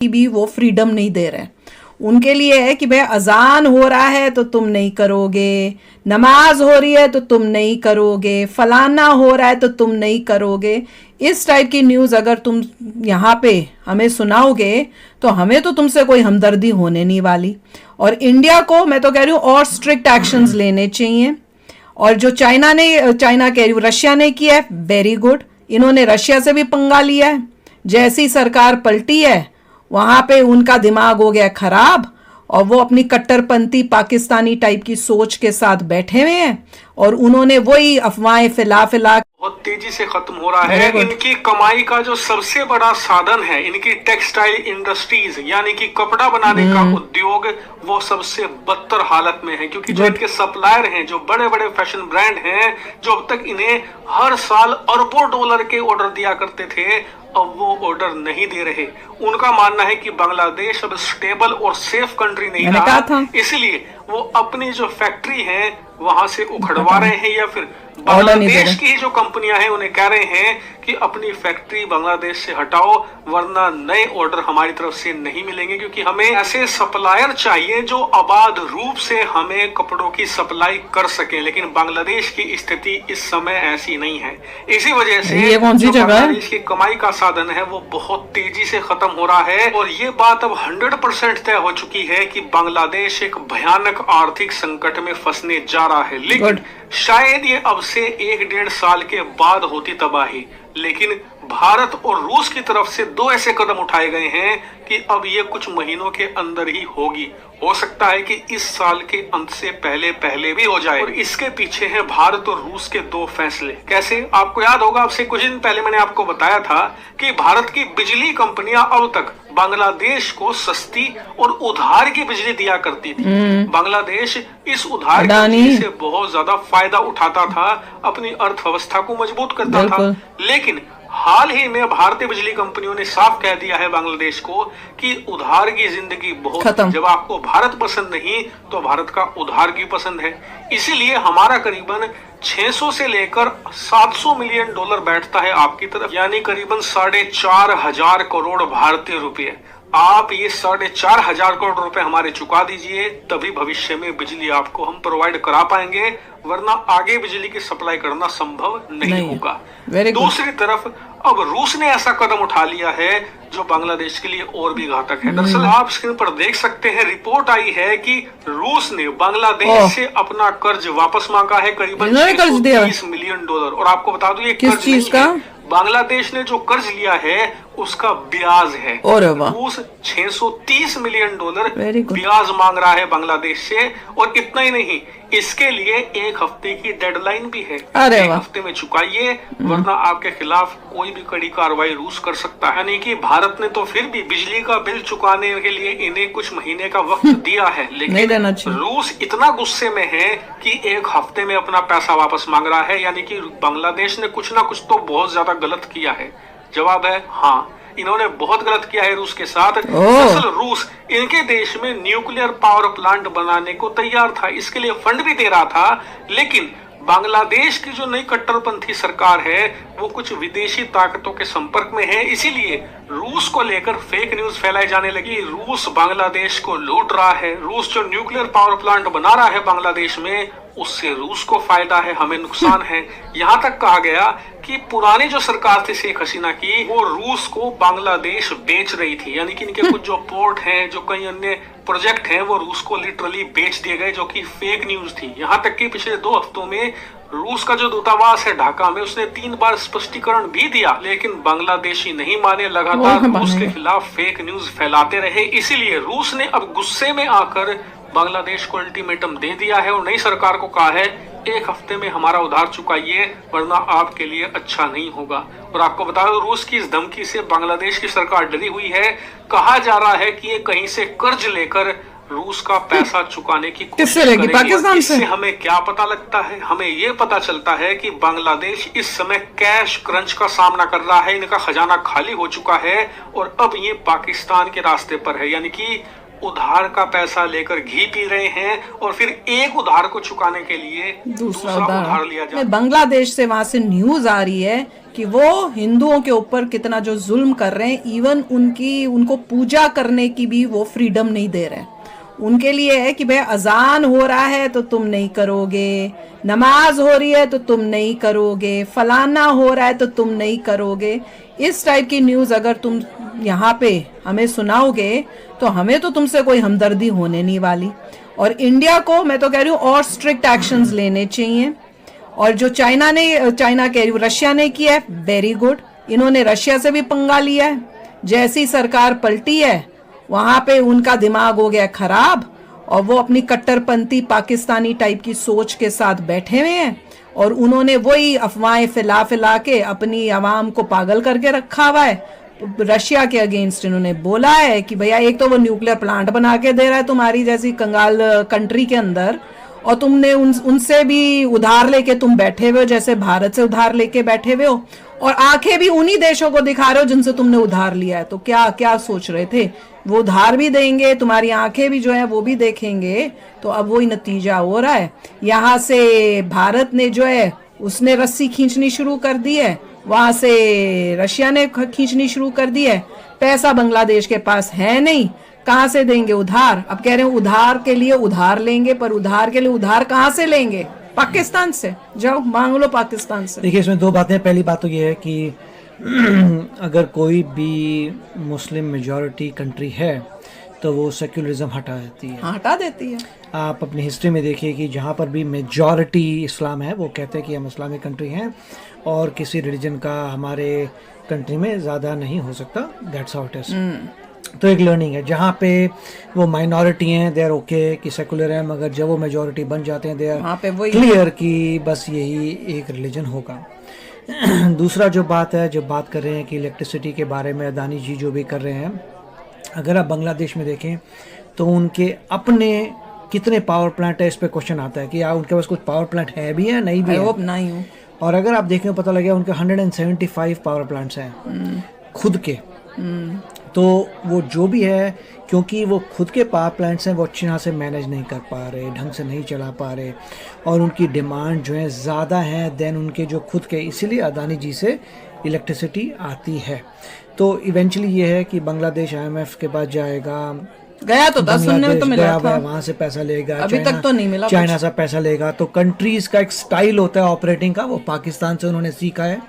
भी वो फ्रीडम नहीं दे रहे। उनके लिए है कि भाई अजान हो रहा है तो तुम नहीं करोगे, नमाज हो रही है तो तुम नहीं करोगे, फलाना हो रहा है तो तुम नहीं करोगे। इस टाइप की न्यूज़ अगर तुम यहाँ पे हमें सुनाओगे तो हमें तो तुमसे कोई हमदर्दी होने नहीं वाली। और इंडिया को मैं तो कह रही हूँ और स्ट्रिक्ट एक्शंस लेने चाहिए। और जो चाइना कह रही हूँ रशिया ने किया है, वेरी गुड। इन्होंने रशिया से भी पंगा लिया है, जैसी सरकार पलटी है वहां पे उनका दिमाग हो गया खराब और वो अपनी कट्टरपंथी पाकिस्तानी टाइप की सोच के साथ बैठे हुए हैं और उन्होंने वही अफवाहें फैला बहुत तेजी से खत्म हो रहा है। इनकी कमाई का जो सबसे बड़ा साधन है, इनकी टेक्सटाइल इंडस्ट्रीज यानी कि कपड़ा बनाने का उद्योग, वो सबसे बदतर हालत में है। क्योंकि जो इनके सप्लायर हैं, जो बड़े बड़े फैशन ब्रांड हैं, जो अब तक इन्हें हर साल अरबों डॉलर के ऑर्डर दिया करते थे, अब वो ऑर्डर नहीं दे रहे। उनका मानना है कि बांग्लादेश अब स्टेबल और सेफ कंट्री नहीं रहा, इसलिए वो अपनी जो फैक्ट्री है वहां से उखड़वा रहे हैं, या फिर बांग्लादेश की जो कंपनियां हैं उन्हें कह रहे हैं कि अपनी फैक्ट्री बांग्लादेश से हटाओ वरना नए ऑर्डर हमारी तरफ से नहीं मिलेंगे। क्योंकि हमें ऐसे सप्लायर चाहिए जो आबाद रूप से हमें कपड़ों की सप्लाई कर सके, लेकिन बांग्लादेश की स्थिति इस समय ऐसी नहीं है। इसी वजह से ये कौन सी जगह है? बांग्लादेश की कमाई का साधन है वो बहुत तेजी से खत्म हो रहा है। और ये बात अब 100% तय हो चुकी है कि बांग्लादेश एक भयानक आर्थिक संकट में फंसने जा रहा है। लेकिन शायद ये अब से 1-1.5 साल के बाद होती तबाही, लेकिन भारत और रूस की तरफ से 2 ऐसे कदम उठाए गए हैं कि अब ये कुछ महीनों के अंदर ही होगी। हो सकता है कि इस साल के अंत से पहले भी हो जाए। और इसके पीछे है भारत और रूस के 2 फैसले। कैसे? आपको याद होगा, आपसे कुछ दिन पहले मैंने आपको बताया था कि भारत की बिजली कंपनियां अब तक बांग्लादेश को सस्ती और उधार की बिजली दिया करती थी। बांग्लादेश इस उधार की बिजली से बहुत ज्यादा फायदा उठाता था, अपनी अर्थव्यवस्था को मजबूत करता था। लेकिन हाल ही में भारतीय बिजली कंपनियों ने साफ कह दिया है बांग्लादेश को कि उधार की जिंदगी बहुत खत्म। जब आपको भारत पसंद नहीं तो भारत का उधार की पसंद है। इसीलिए हमारा करीबन 600 से लेकर 700 मिलियन डॉलर बैठता है आपकी तरफ, यानी करीबन 4,500 करोड़ भारतीय रुपए। आप ये 4,500 करोड़ रुपए हमारे चुका दीजिए, तभी भविष्य में बिजली आपको हम प्रोवाइड करा पाएंगे, वरना आगे बिजली की सप्लाई करना संभव नहीं होगा। दूसरी तरफ अब रूस ने ऐसा कदम उठा लिया है जो बांग्लादेश के लिए और भी घातक है। दरअसल आप स्क्रीन पर देख सकते हैं, रिपोर्ट आई है कि रूस ने बांग्लादेश से अपना कर्ज वापस मांगा है, करीबन 630 मिलियन डॉलर। और आपको बता दूं ये किस चीज का? बांग्लादेश ने जो कर्ज लिया है उसका ब्याज है। रूस 630 मिलियन डॉलर ब्याज मांग रहा है बांग्लादेश से। और इतना ही नहीं, इसके लिए 1 हफ्ते की डेडलाइन भी है। 1 हफ्ते में चुकाइए वरना आपके खिलाफ कोई भी कड़ी कार्रवाई रूस कर सकता है। यानी कि भारत ने तो फिर भी बिजली का बिल चुकाने के लिए इन्हें कुछ महीने का वक्त दिया है, लेकिन रूस इतना गुस्से में है कि 1 हफ्ते में अपना पैसा वापस मांग रहा है। यानी कि बांग्लादेश ने कुछ ना कुछ तो बहुत ज्यादा गलत किया है। जवाब है हाँ, इन्होंने बहुत गलत किया है रूस के साथ। दरअसल रूस इनके देश में न्यूक्लियर पावर प्लांट बनाने को तैयार था, इसके लिए फंड भी दे रहा था। लेकिन बांग्लादेश की जो नई कट्टरपंथी सरकार है वो कुछ विदेशी ताकतों के संपर्क में है, इसीलिए रूस को लेकर फेक न्यूज फैलाई जाने लगी। रूस बांग्लादेश को लूट रहा है, रूस जो न्यूक्लियर पावर प्लांट बना रहा है बांग्लादेश में उससे रूस को फायदा है, हमें नुकसान है। यहाँ तक कहा गया कि पुरानी जो सरकार थी शेख हसीना की, वो रूस को बांग्लादेश बेच रही थी। यानी कि इनके कुछ जो पोर्ट हैं, जो कई अन्य प्रोजेक्ट हैं, वो रूस को लिटरली बेच दिए गए, जो कि फेक न्यूज थी। यहाँ तक कि पिछले 2 हफ्तों में रूस का जो दूतावास है ढाका में, उसने 3 बार स्पष्टीकरण भी दिया, लेकिन बांग्लादेशी नहीं माने, लगातार रूस के खिलाफ फेक न्यूज फैलाते रहे। इसीलिए रूस ने अब गुस्से में आकर बांग्लादेश को अल्टीमेटम दे दिया है और नई सरकार को कहा है 1 हफ्ते में हमारा उधार चुकाइए वरना आपके लिए अच्छा नहीं होगा। और आपको बता दो, रूस की इस धमकी से बांग्लादेश की सरकार डरी हुई है। कहा जा रहा है कि ये कहीं से कर्ज लेकर रूस का पैसा चुकाने की कोशिश करेगी। पाकिस्तान से हमें क्या पता लगता है? हमें ये पता चलता है कि बांग्लादेश इस समय कैश क्रंच का सामना कर रहा है, इनका खजाना खाली हो चुका है और अब ये पाकिस्तान के रास्ते पर है। यानी कि उधार का पैसा लेकर घी पी रहे हैं और फिर एक उधार को चुकाने के लिए दूसरा उधार लिया जाए। बांग्लादेश से वहां से न्यूज आ रही है कि वो हिंदुओं के ऊपर कितना जो जुल्म कर रहे हैं, इवन उनको पूजा करने की भी वो फ्रीडम नहीं दे रहे हैं। उनके लिए है कि भाई अजान हो रहा है तो तुम नहीं करोगे, नमाज हो रही है तो तुम नहीं करोगे, फलाना हो रहा है तो तुम नहीं करोगे। इस टाइप की न्यूज़ अगर तुम यहाँ पे हमें सुनाओगे तो हमें तो तुमसे कोई हमदर्दी होने नहीं वाली। और इंडिया को मैं तो कह रही हूँ और स्ट्रिक्ट एक्शंस लेने चाहिए। और जो चाइना कह रही हूँ रशिया ने किया है, वेरी गुड। इन्होंने रशिया से भी पंगा लिया है। जैसी सरकार पलटी है वहां पे उनका दिमाग हो गया खराब और वो अपनी कट्टरपंथी पाकिस्तानी टाइप की सोच के साथ बैठे हुए हैं और उन्होंने वही अफवाहें फैला के अपनी आवाम को पागल करके रखा हुआ है। रशिया के अगेंस्ट इन्होंने बोला है कि भैया एक तो वो न्यूक्लियर प्लांट बना के दे रहा है तुम्हारी जैसी कंगाल कंट्री के अंदर, और तुमने उनसे भी उधार लेके तुम बैठे हुए हो, जैसे भारत से उधार लेके बैठे हुए हो, और आंखें भी उन्हीं देशों को दिखा रहे हो जिनसे तुमने उधार लिया है। तो क्या क्या सोच रहे थे? वो उधार भी देंगे, तुम्हारी आंखें भी जो है वो भी देखेंगे। तो अब वही नतीजा हो रहा है। यहाँ से भारत ने जो है उसने रस्सी खींचनी शुरू कर दी है, वहां से रशिया ने खींचनी शुरू कर दी है। पैसा बांग्लादेश के पास है नहीं, कहाँ से देंगे उधार? अब कह रहे हैं उधार के लिए उधार लेंगे, पर उधार के लिए उधार कहाँ से लेंगे? पाकिस्तान से जाओ मांग लो, पाकिस्तान से। देखिए इसमें दो बातें। पहली बात तो ये है कि अगर कोई भी मुस्लिम मेजॉरिटी कंट्री है तो वो सेक्युलरिज्म हटा देती है, हटा देती है। आप अपनी हिस्ट्री में देखिए कि जहाँ पर भी मेजॉरिटी इस्लाम है वो कहते हैं कि हम इस्लामिक कंट्री हैं और किसी रिलीजन का हमारे कंट्री में ज़्यादा नहीं हो सकता। That's how it is. तो एक लर्निंग है। जहाँ पे वो माइनॉरिटी हैं दे आर ओके कि सेकुलर है, मगर जब वो मेजॉरिटी बन जाते हैं दे आर क्लियर कि बस यही एक रिलीजन होगा। दूसरा जो बात है, जब बात कर रहे हैं कि इलेक्ट्रिसिटी के बारे में अदानी जी जो भी कर रहे हैं, अगर आप बांग्लादेश में देखें तो उनके अपने कितने पावर प्लांट है इस पे क्वेश्चन आता है कि यार उनके पास कुछ पावर प्लांट है भी है नहीं भी है। नहीं हो। और अगर आप देखें पता लगे उनके 175 पावर प्लांट्स हैं खुद के। तो वो जो भी है, क्योंकि वो खुद के पावर प्लांट्स हैं वो अच्छी तरह से मैनेज नहीं कर पा रहे, ढंग से नहीं चला पा रहे, और उनकी डिमांड जो है ज़्यादा है देन उनके जो खुद के, इसीलिए अदानी जी से इलेक्ट्रिसिटी आती है। तो इवेंचुअली ये है कि बांग्लादेश IMF के पास जाएगा, गया तो 10 सुनने में तो मिला था, वहां से पैसा लेगा, अभी तक तो नहीं मिला। चाइना से पैसा लेगा। तो कंट्रीज का एक स्टाइल होता है ऑपरेटिंग का, वो पाकिस्तान से उन्होंने सीखा है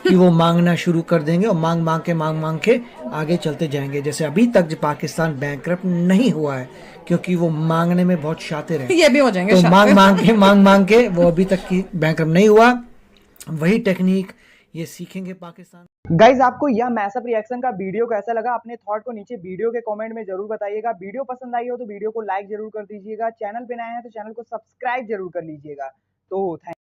कि वो मांगना शुरू कर देंगे और मांग मांग के आगे चलते जाएंगे। जैसे अभी तक पाकिस्तान बैंकरप्ट नहीं हुआ है क्योंकि वो मांगने में बहुत शातिर है। ये भी हो जाएंगे तो मांग के वो अभी तक की बैंकरप्ट नहीं हुआ। वही टेक्निक ये सीखेंगे पाकिस्तान। गाइज आपको यह मैसअप रिएक्शन का वीडियो कैसा लगा? अपने थॉट को नीचे वीडियो के कमेंट में जरूर बताइएगा। वीडियो पसंद आई हो तो वीडियो को लाइक जरूर कर दीजिएगा। चैनल पे नए हैं तो चैनल को सब्सक्राइब जरूर कर लीजिएगा। तो थैंक